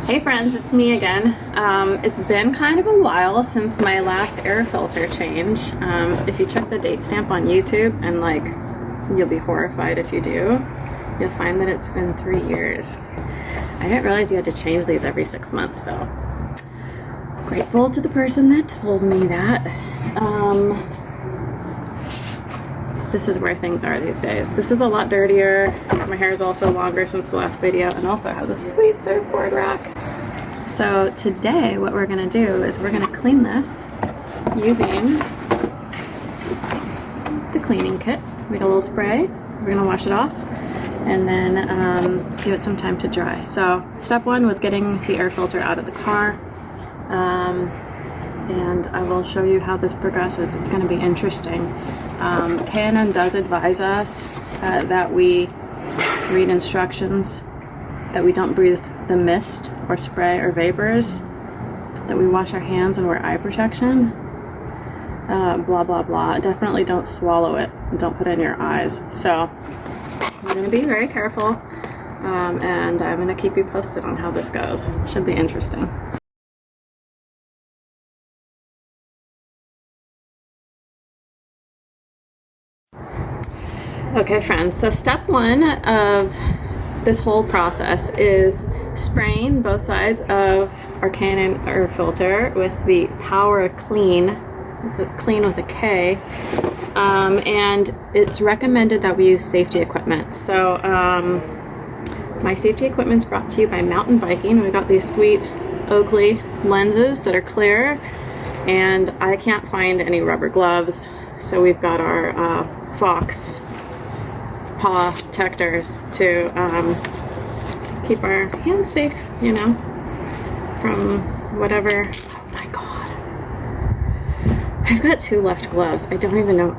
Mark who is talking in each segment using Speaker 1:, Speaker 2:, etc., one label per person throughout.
Speaker 1: Hey friends, it's me again. It's been kind of a while since my last air filter change. If you check the date stamp on YouTube, and you'll be horrified if you do, you'll find that it's been 3 years. I didn't realize you had to change these every 6 months, so grateful to the person that told me that. This is where things are these days. This is a lot dirtier. My hair is also longer since the last video, and also I have this sweet surfboard rack. So today what we're gonna do is we're gonna clean this using the cleaning kit. We got a little spray, we're gonna wash it off, and then give it some time to dry. So step one was getting the air filter out of the car. And I will show you how this progresses. It's going to be interesting. K&N does advise us that we read instructions, that we don't breathe the mist or spray or vapors, that we wash our hands and wear eye protection, blah blah blah. Definitely don't swallow it, don't put it in your eyes. So we're going to be very careful, and I'm going to keep you posted on how this goes. It should be interesting. Okay friends, so step one of this whole process is spraying both sides of our K&N air filter with the Power Clean. It's clean with a K, and it's recommended that we use safety equipment. So my safety equipment is brought to you by mountain biking. We got these sweet Oakley lenses that are clear, and I can't find any rubber gloves, so we've got our Fox paw protectors to keep our hands safe, you know, from whatever. Oh my god, I've got 2 left gloves. I don't even know,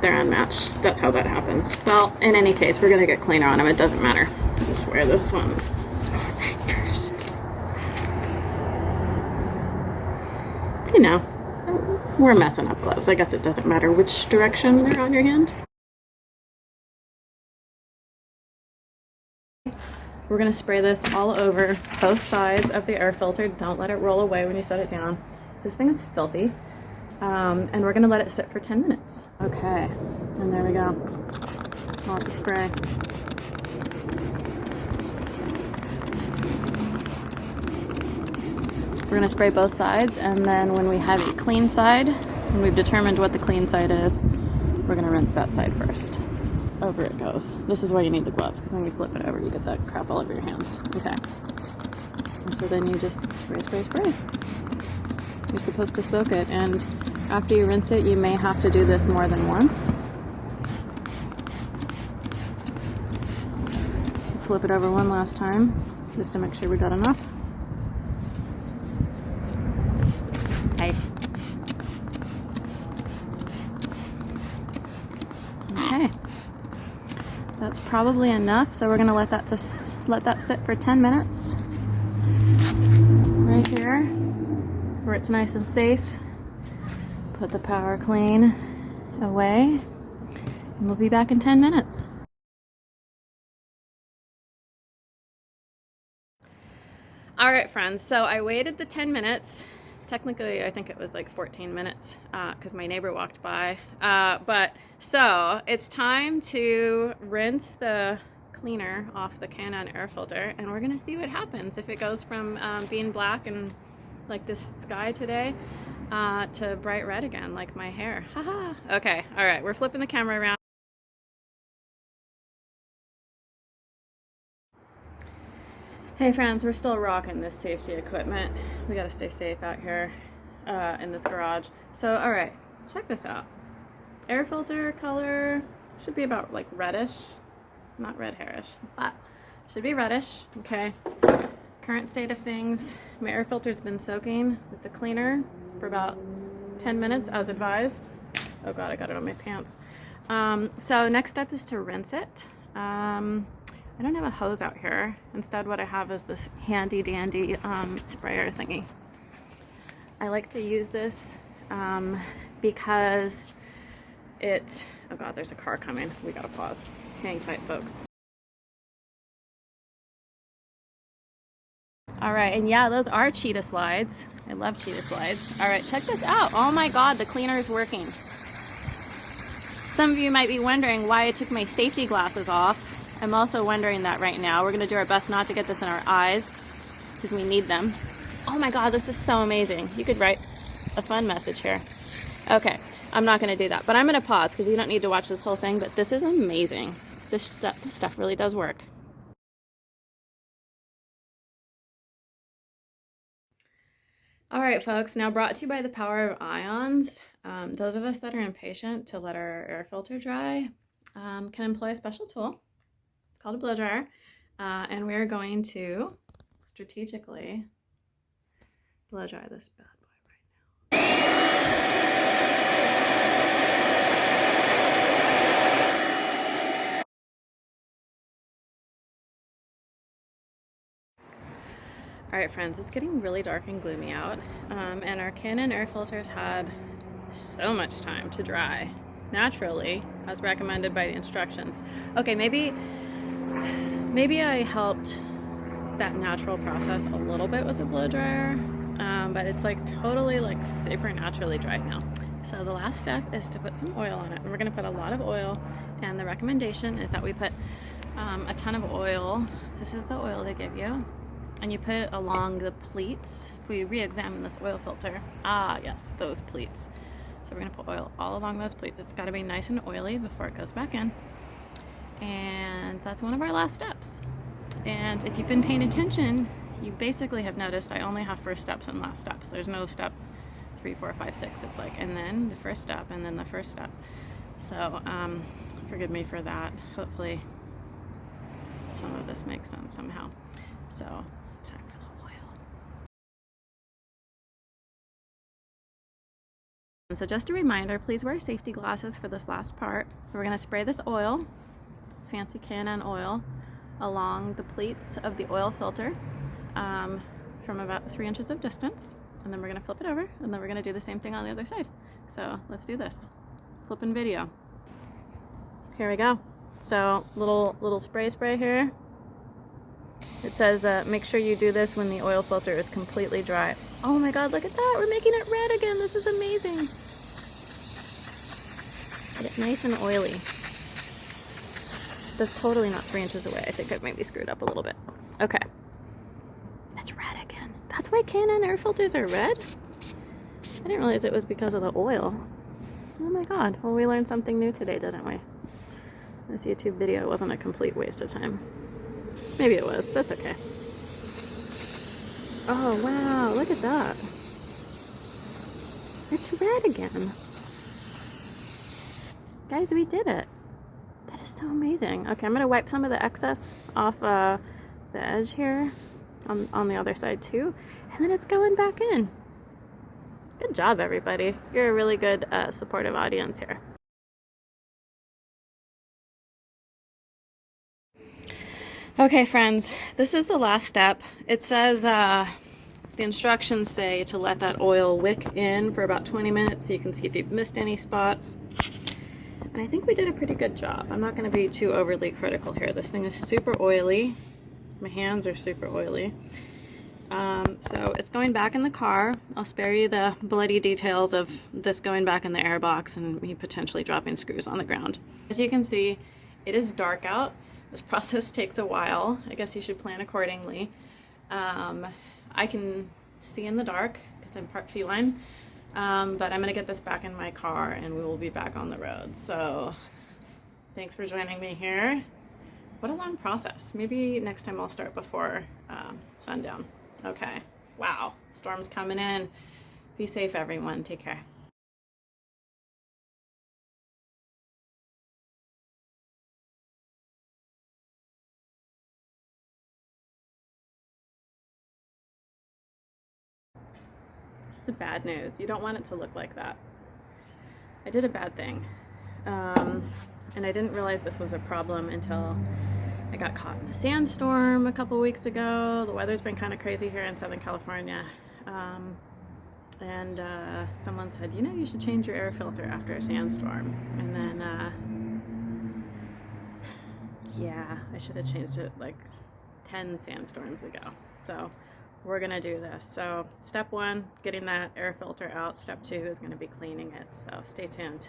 Speaker 1: they're unmatched. That's how that happens. Well, in any case, we're gonna get cleaner on them. It doesn't matter. I'll just wear this one first. You know, we're messing up gloves. I guess it doesn't matter which direction they're on your hand. We're going to spray this all over both sides of the air filter. Don't let it roll away when you set it down. So this thing is filthy. And we're going to let it sit for 10 minutes. Okay, and there we go. Lots of spray. We're going to spray both sides, and then when we have a clean side, when we've determined what the clean side is, we're going to rinse that side first. Over it goes. This is why you need the gloves, because when you flip it over, you get that crap all over your hands. Okay. And so then you just spray, spray, spray. You're supposed to soak it, and after you rinse it, you may have to do this more than once. Flip it over one last time, just to make sure we got enough. Hey. Okay. That's probably enough, so we're going to let that sit for 10 minutes right here where it's nice and safe. Put the Power Clean away, and we'll be back in 10 minutes. All right friends, so I waited the 10 minutes. Technically, I think it was like 14 minutes because my neighbor walked by. So it's time to rinse the cleaner off the K&N air filter, and we're gonna see what happens if it goes from being black and like this sky today to bright red again, like my hair. Haha. Okay, all right, we're flipping the camera around. Hey friends, we're still rocking this safety equipment. We gotta stay safe out here in this garage. So, all right, check this out. Air filter color should be about like reddish, not red hairish, but should be reddish, okay? Current state of things, my air filter's been soaking with the cleaner for about 10 minutes as advised. Oh God, I got it on my pants. So next step is to rinse it. I don't have a hose out here. Instead, what I have is this handy dandy sprayer thingy. I like to use this because it, oh God, there's a car coming. We gotta pause. Hang tight, folks. All right, and yeah, those are cheetah slides. I love cheetah slides. All right, check this out. Oh my God, the cleaner is working. Some of you might be wondering why I took my safety glasses off. I'm also wondering that right now. We're gonna do our best not to get this in our eyes because we need them. Oh my God, this is so amazing. You could write a fun message here. Okay, I'm not gonna do that, but I'm gonna pause because you don't need to watch this whole thing, but this is amazing. This stuff really does work. All right, folks, now brought to you by the power of ions. Those of us that are impatient to let our air filter dry can employ a special tool. It's called a blow dryer. And we're going to strategically blow dry this bad boy right now. All right, friends, it's getting really dark and gloomy out, and our Canon air filters had so much time to dry naturally, as recommended by the instructions. Okay, maybe I helped that natural process a little bit with the blow dryer, but it's like totally like super naturally dried now. So the last step is to put some oil on it, and we're going to put a lot of oil, and the recommendation is that we put a ton of oil. This is the oil they give you, and you put it along the pleats. If we re-examine this oil filter, yes, those pleats. So we're going to put oil all along those pleats. It's got to be nice and oily before it goes back in, and that's one of our last steps. And if you've been paying attention, you basically have noticed I only have first steps and last steps. There's no step 3, 4, 5, 6. It's like, and then the first step, and then the first step. So forgive me for that. Hopefully some of this makes sense somehow. So time for the oil. And so just a reminder, please wear safety glasses for this last part. We're going to spray this oil, this fancy Canon oil, along the pleats of the oil filter from about 3 inches of distance, and then we're going to flip it over, and then we're going to do the same thing on the other side. So let's do this. Flipping video. Here we go. So little spray here. It says make sure you do this when the oil filter is completely dry. Oh my God, look at that. We're making it red again. This is amazing. Get it nice and oily. That's totally not 3 inches away. I think I might be screwed up a little bit. Okay. It's red again. That's why Canon air filters are red? I didn't realize it was because of the oil. Oh my God. Well, we learned something new today, didn't we? This YouTube video wasn't a complete waste of time. Maybe it was. That's okay. Oh, wow. Look at that. It's red again. Guys, we did it. That is so amazing. Okay, I'm going to wipe some of the excess off the edge here on the other side too. And then it's going back in. Good job, everybody. You're a really good supportive audience here. Okay, friends, this is the last step. It says, the instructions say to let that oil wick in for about 20 minutes so you can see if you've missed any spots. And I think we did a pretty good job. I'm not going to be too overly critical here. This thing is super oily. My hands are super oily. So it's going back in the car. I'll spare you the bloody details of this going back in the airbox and me potentially dropping screws on the ground. As you can see, it is dark out. This process takes a while. I guess you should plan accordingly. I can see in the dark because I'm part feline. But I'm going to get this back in my car and we will be back on the road. So thanks for joining me here. What a long process. Maybe next time I'll start before sundown. Okay. Wow. Storm's coming in. Be safe, everyone. Take care. This is the bad news. You don't want it to look like that. I did a bad thing. And I didn't realize this was a problem until I got caught in a sandstorm a couple weeks ago. The weather's been kind of crazy here in Southern California. And someone said, you know, you should change your air filter after a sandstorm. And then, yeah, I should have changed it like 10 sandstorms ago. So we're gonna do this. So step 1, getting that air filter out. Step 2 is gonna be cleaning it. So stay tuned.